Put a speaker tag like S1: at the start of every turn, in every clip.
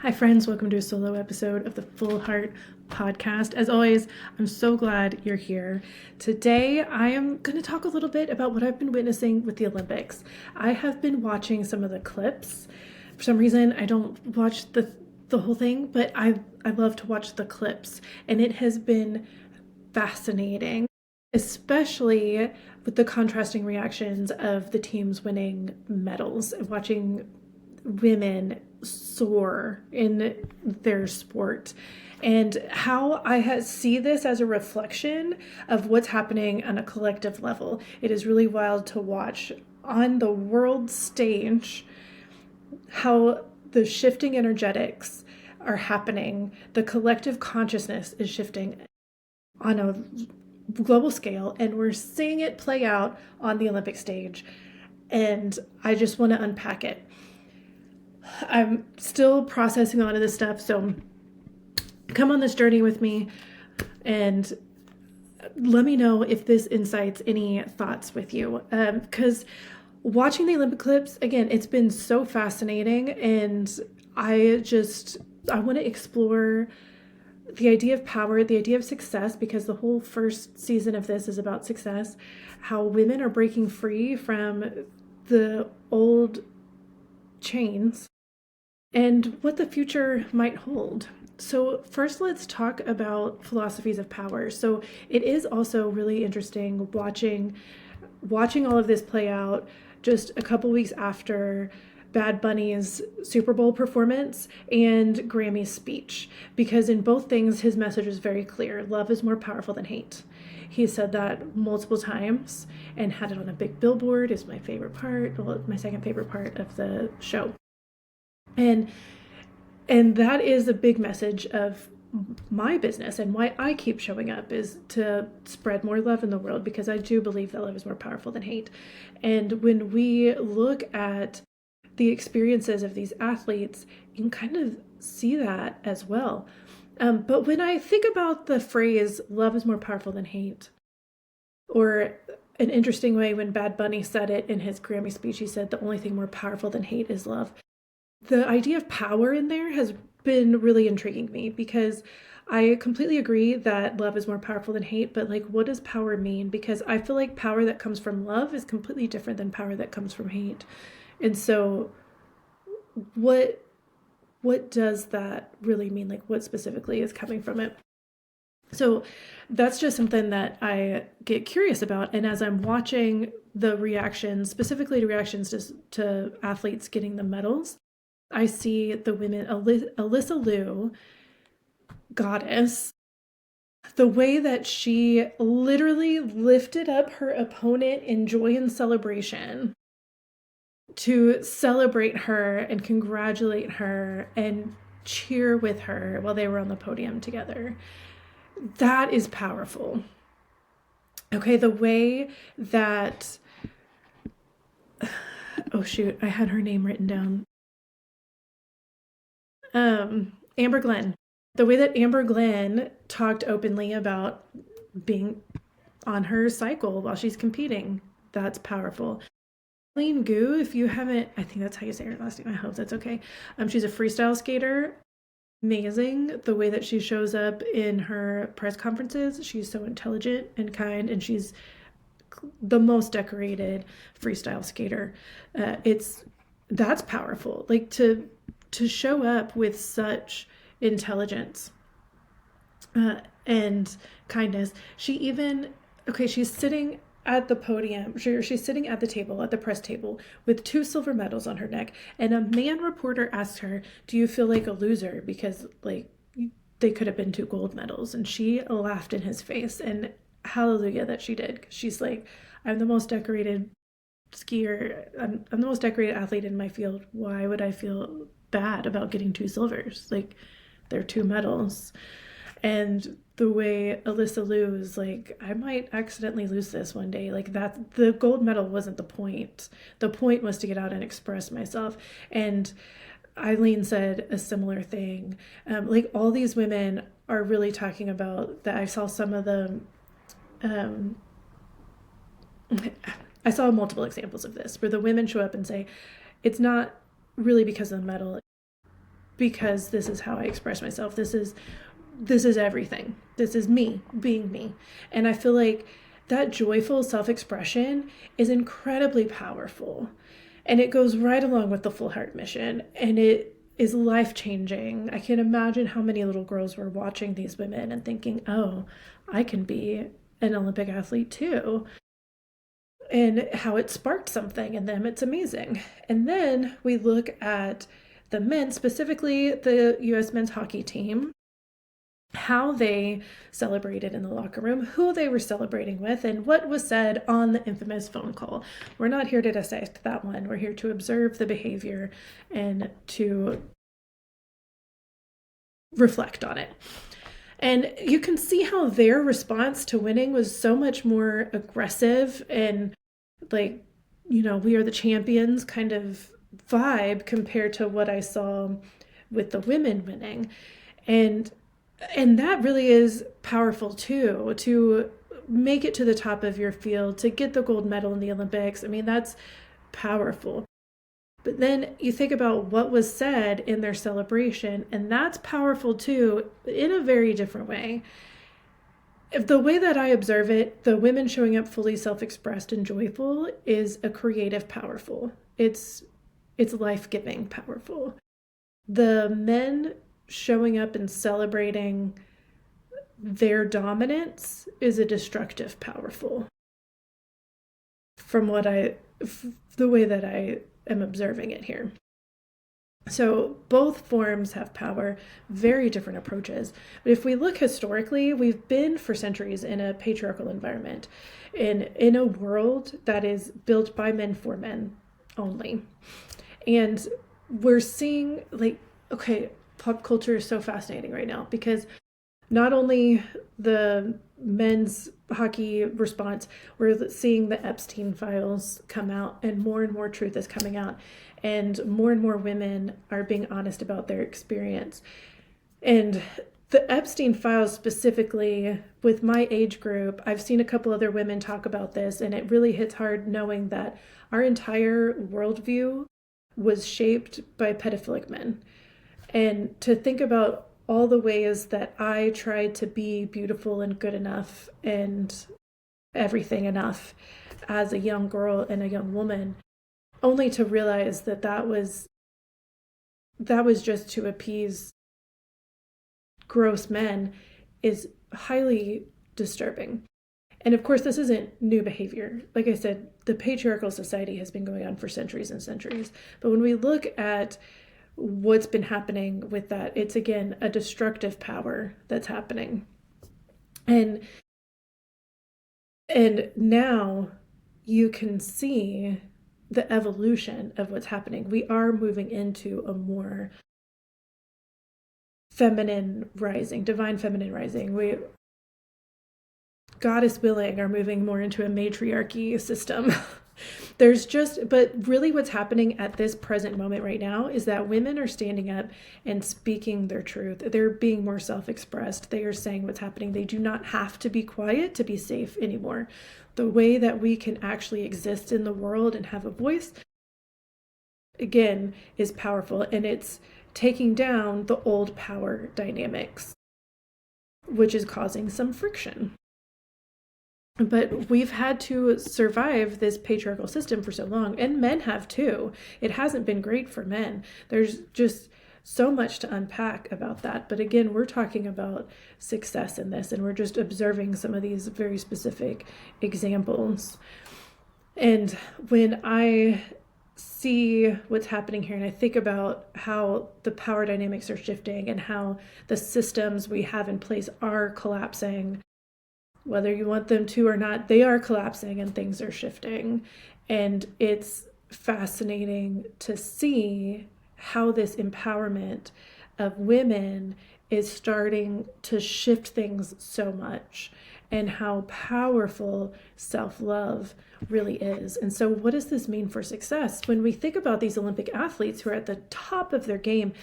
S1: Hi, friends. Welcome to a solo episode of the Full Heart podcast. As always, I'm so glad you're here. Today, I am going to talk a little bit about what I've been witnessing with the Olympics. I have been watching some of the clips. For some reason, I don't watch the whole thing, but I love to watch the clips, and it has been fascinating, especially with the contrasting reactions of the teams winning medals, watching women soar in their sport, and how I see this as a reflection of what's happening on a collective level. It is really wild to watch on the world stage how the shifting energetics are happening. The collective consciousness is shifting on a global scale, and we're seeing it play out on the Olympic stage. And I just want to unpack it. I'm still processing a lot of this stuff, so come on this journey with me and let me know if this incites any thoughts with you. Because watching the Olympic clips, again, it's been so fascinating, and I want to explore the idea of power, the idea of success, because the whole first season of this is about success, how women are breaking free from the old chains, and what the future might hold. So first, let's talk about philosophies of power. So it is also really interesting watching all of this play out just a couple weeks after Bad Bunny's Super Bowl performance and Grammy's speech, because in both things his message is very clear. Love is more powerful than hate. He said that multiple times and had it on a big billboard. Is my favorite part, well, my second favorite part of the show. And that is a big message of my business, and why I keep showing up is to spread more love in the world, because I do believe that love is more powerful than hate. And when we look at the experiences of these athletes, you can kind of see that as well. But when I think about the phrase love is more powerful than hate, or an interesting way when Bad Bunny said it in his Grammy speech, he said the only thing more powerful than hate is love. The idea of power in there has been really intriguing me, because I completely agree that love is more powerful than hate, but like, what does power mean? Because I feel like power that comes from love is completely different than power that comes from hate. And so what does that really mean? Like, what specifically is coming from it? So that's just something that I get curious about. And as I'm watching the reactions, specifically to reactions to athletes getting the medals, I see the women, Alyssa Liu, goddess, the way that she literally lifted up her opponent in joy and celebration to celebrate her and congratulate her and cheer with her while they were on the podium together. That is powerful. Okay, the way that, oh shoot, I had her name written down. Amber Glenn. The way that Amber Glenn talked openly about being on her cycle while she's competing, that's powerful. Eileen Gu, if you haven't, I think that's how you say her last name. I hope that's okay. She's a freestyle skater. Amazing the way that she shows up in her press conferences. She's so intelligent and kind, and she's the most decorated freestyle skater. That's powerful. Like, to show up with such intelligence and kindness. She's sitting at the podium. She's sitting at the table, at the press table, with 2 silver medals on her neck. And a man reporter asked her, "Do you feel like a loser? Because, like, they could have been 2 gold medals." And she laughed in his face. And hallelujah that she did. She's like, I'm the most decorated skier. I'm the most decorated athlete in my field. Why would I feel bad about getting 2 silvers? Like, they're 2 medals. And the way Alyssa Liu is like, I might accidentally lose this one day. Like, that, the gold medal wasn't the point. The point was to get out and express myself. And Eileen said a similar thing. Like, all these women are really talking about that. I saw some of them. I saw multiple examples of this where the women show up and say, it's not really because of the medal. because this is how I express myself. This is everything. This is me being me. And I feel like that joyful self-expression is incredibly powerful. And it goes right along with the full heart mission. And it is life-changing. I can imagine how many little girls were watching these women and thinking, oh, I can be an Olympic athlete too. And how it sparked something in them. It's amazing. And then we look at the men, specifically the U.S. men's hockey team, how they celebrated in the locker room, who they were celebrating with, and what was said on the infamous phone call. We're not here to dissect that one. We're here to observe the behavior and to reflect on it. And you can see how their response to winning was so much more aggressive and like, we are the champions kind of vibe compared to what I saw with the women winning. And that really is powerful too, to make it to the top of your field, to get the gold medal in the Olympics. I mean, that's powerful. But then you think about what was said in their celebration, and that's powerful too, in a very different way. The way that I observe it, the women showing up fully self-expressed and joyful is a creative powerful. It's life-giving powerful. The men showing up and celebrating their dominance is a destructive powerful. From the way that I am observing it here. So both forms have power, very different approaches. But if we look historically, we've been for centuries in a patriarchal environment, in a world that is built by men for men only. And we're seeing pop culture is so fascinating right now because not only the men's hockey response, we're seeing the Epstein files come out and more truth is coming out and more women are being honest about their experience. And the Epstein files specifically, with my age group, I've seen a couple other women talk about this, and it really hits hard knowing that our entire worldview was shaped by pedophilic men. And to think about all the ways that I tried to be beautiful and good enough and everything enough as a young girl and a young woman, only to realize that was just to appease gross men, is highly disturbing. And of course, this isn't new behavior. Like I said, the patriarchal society has been going on for centuries and centuries. But when we look at what's been happening with that, it's again a destructive power that's happening. And now you can see the evolution of what's happening. We are moving into a more feminine rising, divine feminine rising. We, goddess willing, are moving more into a matriarchy system. But really what's happening at this present moment right now is that women are standing up and speaking their truth. They're being more self-expressed. They are saying what's happening. They do not have to be quiet to be safe anymore. The way that we can actually exist in the world and have a voice, again, is powerful. And it's taking down the old power dynamics, which is causing some friction. But we've had to survive this patriarchal system for so long, and men have too. It hasn't been great for men. There's just so much to unpack about that. But again, we're talking about success in this, and we're just observing some of these very specific examples. And when I see what's happening here and I think about how the power dynamics are shifting and how the systems we have in place are collapsing, whether you want them to or not, they are collapsing and things are shifting. And it's fascinating to see how this empowerment of women is starting to shift things so much and how powerful self-love really is. And so what does this mean for success? When we think about these Olympic athletes who are at the top of their game,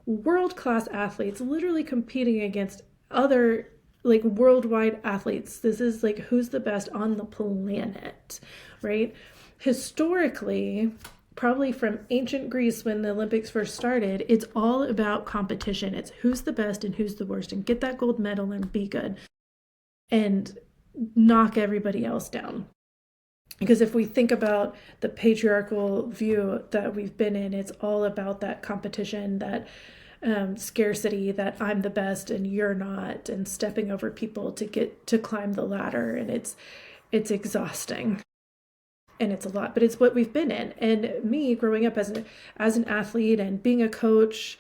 S1: world-class athletes literally competing against other worldwide athletes. This is who's the best on the planet, right? Historically, probably from ancient Greece when the Olympics first started, it's all about competition. It's who's the best and who's the worst, and get that gold medal and be good and knock everybody else down. Because if we think about the patriarchal view that we've been in, it's all about that competition, that scarcity, that I'm the best and you're not, and stepping over people to get to climb the ladder. And it's exhausting. And it's a lot, but it's what we've been in. And me growing up as an athlete and being a coach,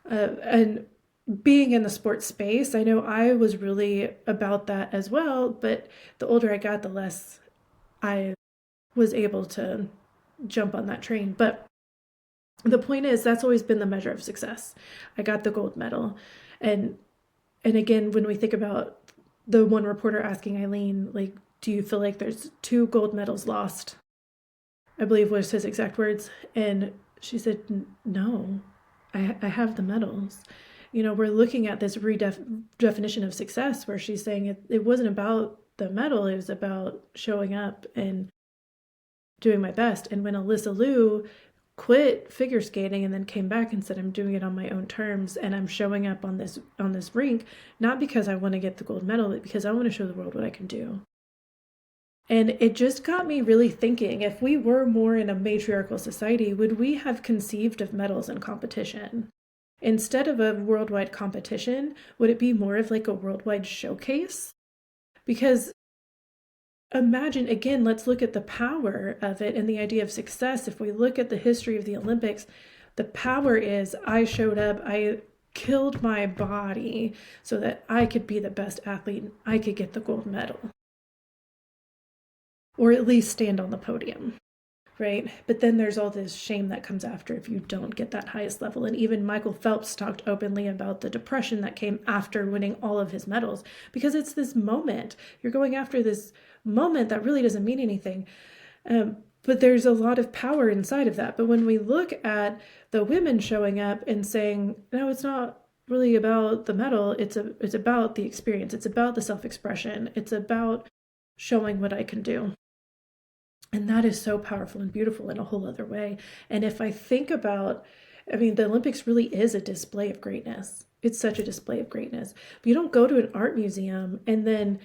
S1: and being in the sports space, I know I was really about that as well. But the older I got, the less I was able to jump on that train. But the point is, that's always been the measure of success. I got the gold medal. And again, when we think about the one reporter asking Eileen, like, do you feel like there's 2 gold medals lost? I believe was his exact words. And she said, no, I have the medals. We're looking at this redefinition of success where she's saying it wasn't about the medal, it was about showing up and doing my best. And when Alyssa Liu quit figure skating and then came back and said, I'm doing it on my own terms and I'm showing up on this rink, not because I want to get the gold medal, but because I want to show the world what I can do. And it just got me really thinking, if we were more in a matriarchal society, would we have conceived of medals and competition? Instead of a worldwide competition, would it be more of like a worldwide showcase? Because imagine, again, let's look at the power of it and the idea of success. If we look at the history of the Olympics, the power is I showed up, I killed my body so that I could be the best athlete and I could get the gold medal. Or at least stand on the podium, right? But then there's all this shame that comes after if you don't get that highest level. And even Michael Phelps talked openly about the depression that came after winning all of his medals, because it's this moment. You're going after this moment that really doesn't mean anything. But there's a lot of power inside of that. But when we look at the women showing up and saying, no, it's not really about the medal, it's about the experience. It's about the self-expression. It's about showing what I can do. And that is so powerful and beautiful in a whole other way. And if I think about, the Olympics really is a display of greatness. It's such a display of greatness. But you don't go to an art museum and then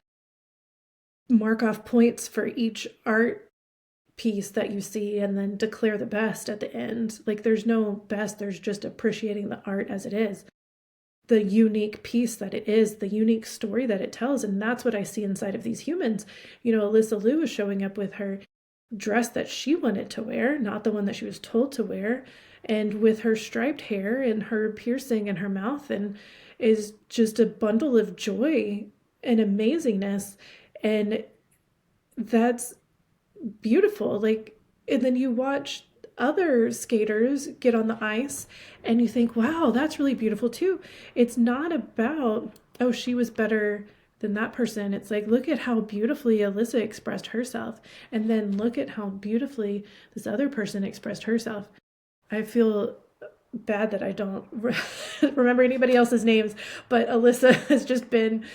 S1: mark off points for each art piece that you see and then declare the best at the end. Like, there's no best, there's just appreciating the art as it is. The unique piece that it is, the unique story that it tells. And that's what I see inside of these humans. Alyssa Liu is showing up with her dress that she wanted to wear, not the one that she was told to wear, and with her striped hair and her piercing in her mouth, and is just a bundle of joy and amazingness. And that's beautiful. Like, and then you watch other skaters get on the ice and you think, wow, that's really beautiful too. It's not about, oh, she was better than that person. It's like, look at how beautifully Alyssa expressed herself, and then look at how beautifully this other person expressed herself. I feel bad that I don't remember anybody else's names, but Alyssa has just been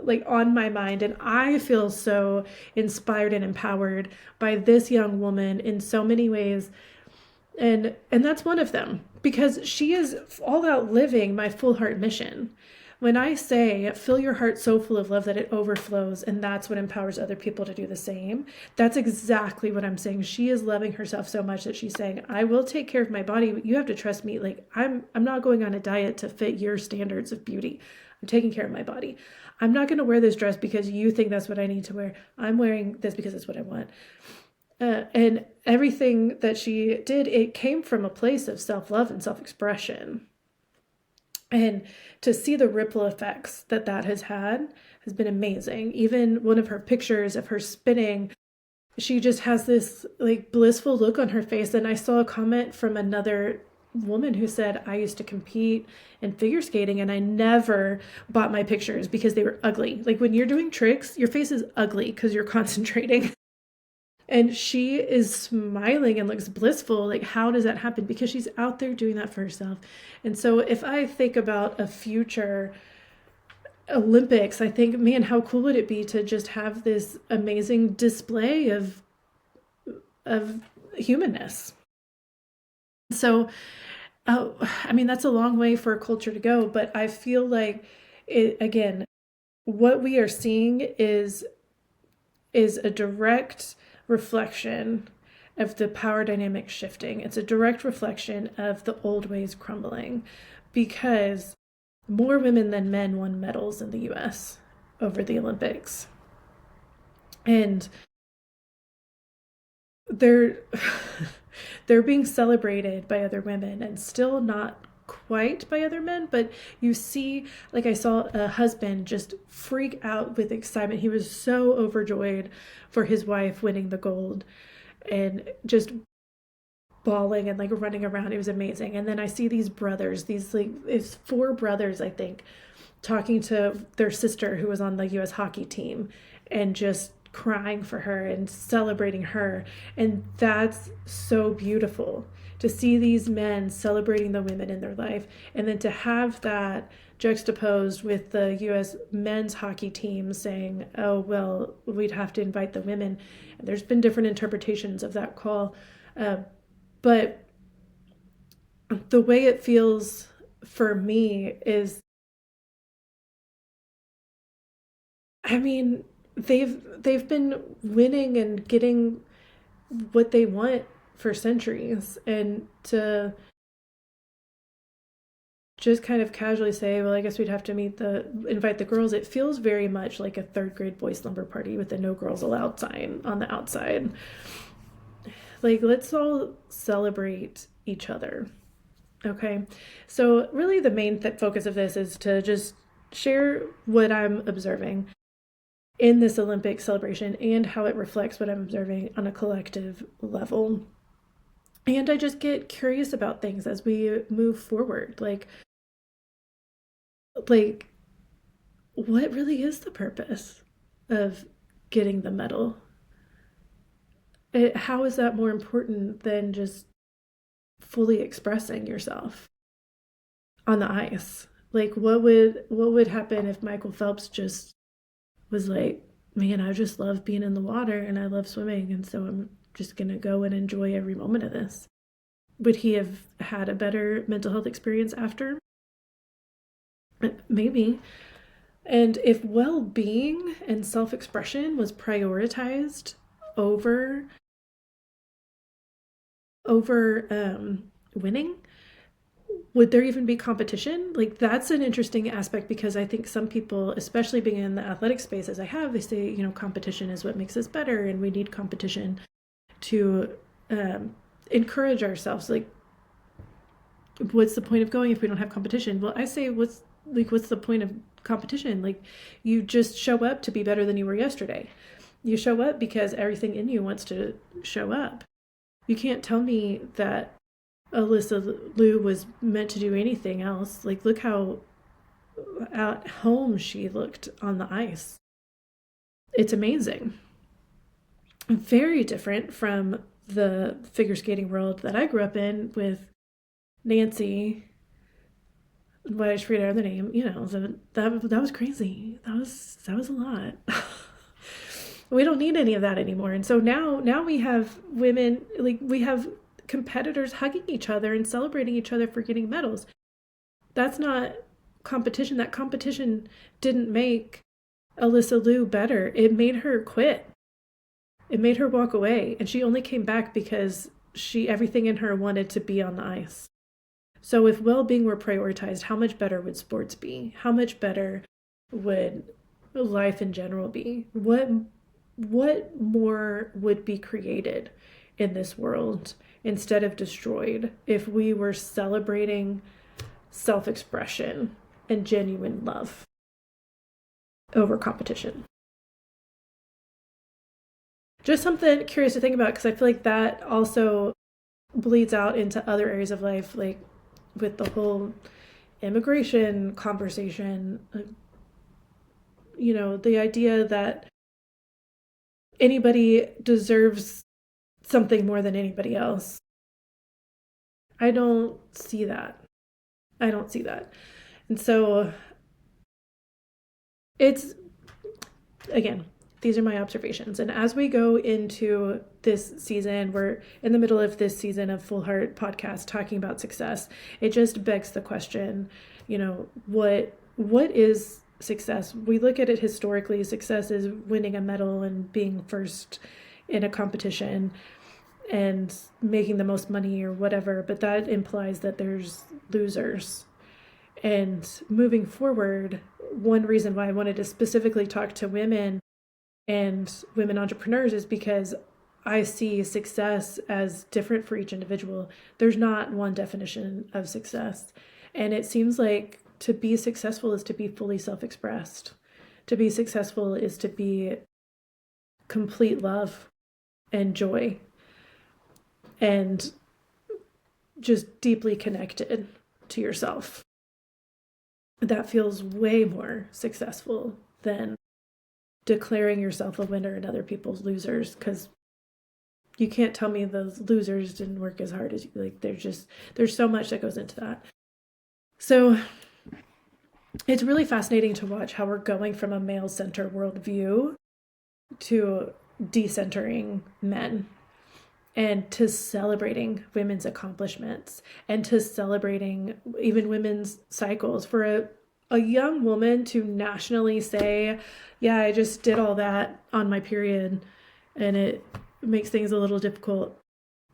S1: like on my mind, and I feel so inspired and empowered by this young woman in so many ways. And that's one of them, because she is all out living my full heart mission. When I say, fill your heart so full of love that it overflows, and that's what empowers other people to do the same, that's exactly what I'm saying. She is loving herself so much that she's saying, I will take care of my body, but you have to trust me. Like, I'm not going on a diet to fit your standards of beauty. I'm taking care of my body. I'm not going to wear this dress because you think that's what I need to wear. I'm wearing this because it's what I want. And everything that she did, it came from a place of self-love and self-expression. And to see the ripple effects that has had has been amazing. Even one of her pictures of her spinning, she just has this like blissful look on her face. And I saw a comment from another woman who said, I used to compete in figure skating and I never bought my pictures because they were ugly. Like, when you're doing tricks, your face is ugly because you're concentrating. And she is smiling and looks blissful. Like, how does that happen? Because she's out there doing that for herself. And so if I think about a future Olympics, I think, man, how cool would it be to just have this amazing display of humanness? So, I mean, that's a long way for a culture to go, but I feel like it, again, what we are seeing is a direct reflection of the power dynamic shifting. It's a direct reflection of the old ways crumbling because more women than men won medals in the US over the Olympics. And they're they're being celebrated by other women and still not quite by other men, but you see, like I saw a husband just freak out with excitement. He was so overjoyed for his wife winning the gold and just bawling and like running around. It was amazing. And then I see these brothers, these like it's four brothers, I think, talking to their sister who was on the US hockey team and just crying for her and celebrating her. And that's so beautiful to see these men celebrating the women in their life, and then to have that juxtaposed with the US men's hockey team saying, oh, well, we'd have to invite the women. And there's been different interpretations of that call. But the way it feels for me is, I mean, they've been winning and getting what they want for centuries, and to just kind of casually say, well, I guess we'd have to invite the girls. It feels very much like a third grade boy slumber party with the no girls allowed sign on the outside. Like, let's all celebrate each other. Okay. So really the main focus of this is to just share what I'm observing in this Olympic celebration and how it reflects what I'm observing on a collective level. And I just get curious about things as we move forward. Like what really is the purpose of getting the medal? How is that more important than just fully expressing yourself on the ice? Like what would happen if Michael Phelps just was like, man, I just love being in the water and I love swimming, and so I'm just going to go and enjoy every moment of this? Would he have had a better mental health experience after? Maybe. And if well being and self expression was prioritized over winning, would there even be competition? Like, that's an interesting aspect, because I think some people, especially being in the athletic space as I have, they say, competition is what makes us better, and we need competition to encourage ourselves. Like, what's the point of going if we don't have competition? Well, I say, what's the point of competition? Like, you just show up to be better than you were yesterday. You show up because everything in you wants to show up. You can't tell me that Alyssa Liu was meant to do anything else. Like, look how at home she looked on the ice. It's amazing. Very different from the figure skating world that I grew up in with Nancy. Why I just forget her name. So that was crazy. That was a lot. We don't need any of that anymore. And so now we have women, like, we have competitors hugging each other and celebrating each other for getting medals. That's not competition. That competition didn't make Alyssa Liu better. It made her quit. It made her walk away, and she only came back because everything in her wanted to be on the ice. So if well-being were prioritized, how much better would sports be? How much better would life in general be? What more would be created in this world instead of destroyed if we were celebrating self-expression and genuine love over competition? Just something curious to think about, because I feel like that also bleeds out into other areas of life, like with the whole immigration conversation. The idea that anybody deserves something more than anybody else. I don't see that. I don't see that. And so it's, again, these are my observations. And as we go into this season, we're in the middle of this season of Full Heart podcast talking about success. It just begs the question, what is success? We look at it historically. Success is winning a medal and being first in a competition and making the most money or whatever, but that implies that there's losers. And moving forward, one reason why I wanted to specifically talk to women and women entrepreneurs is because I see success as different for each individual. There's not one definition of success. And it seems like to be successful is to be fully self-expressed. To be successful is to be complete love and joy and just deeply connected to yourself. That feels way more successful than declaring yourself a winner and other people's losers, because you can't tell me those losers didn't work as hard as you. Like, there's so much that goes into that. So it's really fascinating to watch how we're going from a male-centered worldview to decentering men, and to celebrating women's accomplishments, and to celebrating even women's cycles. For a young woman to nationally say, yeah, I just did all that on my period and it makes things a little difficult,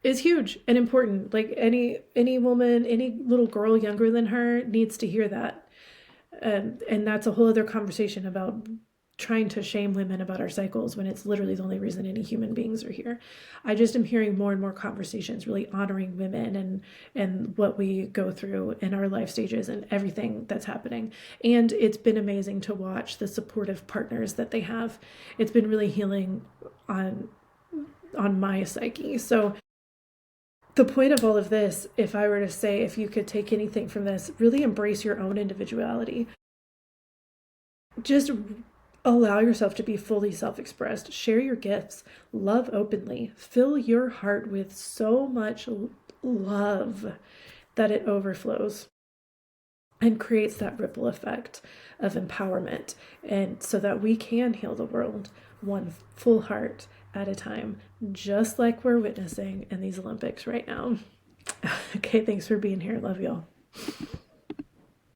S1: is huge and important. Like any woman, any little girl younger than her needs to hear that. And that's a whole other conversation about trying to shame women about our cycles when it's literally the only reason any human beings are here. I just am hearing more and more conversations really honoring women and what we go through in our life stages and everything that's happening. And it's been amazing to watch the supportive partners that they have. It's been really healing on my psyche. So the point of all of this, if I were to say, if you could take anything from this, really embrace your own individuality. Just allow yourself to be fully self-expressed. Share your gifts. Love openly. Fill your heart with so much love that it overflows and creates that ripple effect of empowerment, and so that we can heal the world one full heart at a time, just like we're witnessing in these Olympics right now. Okay, thanks for being here. Love y'all.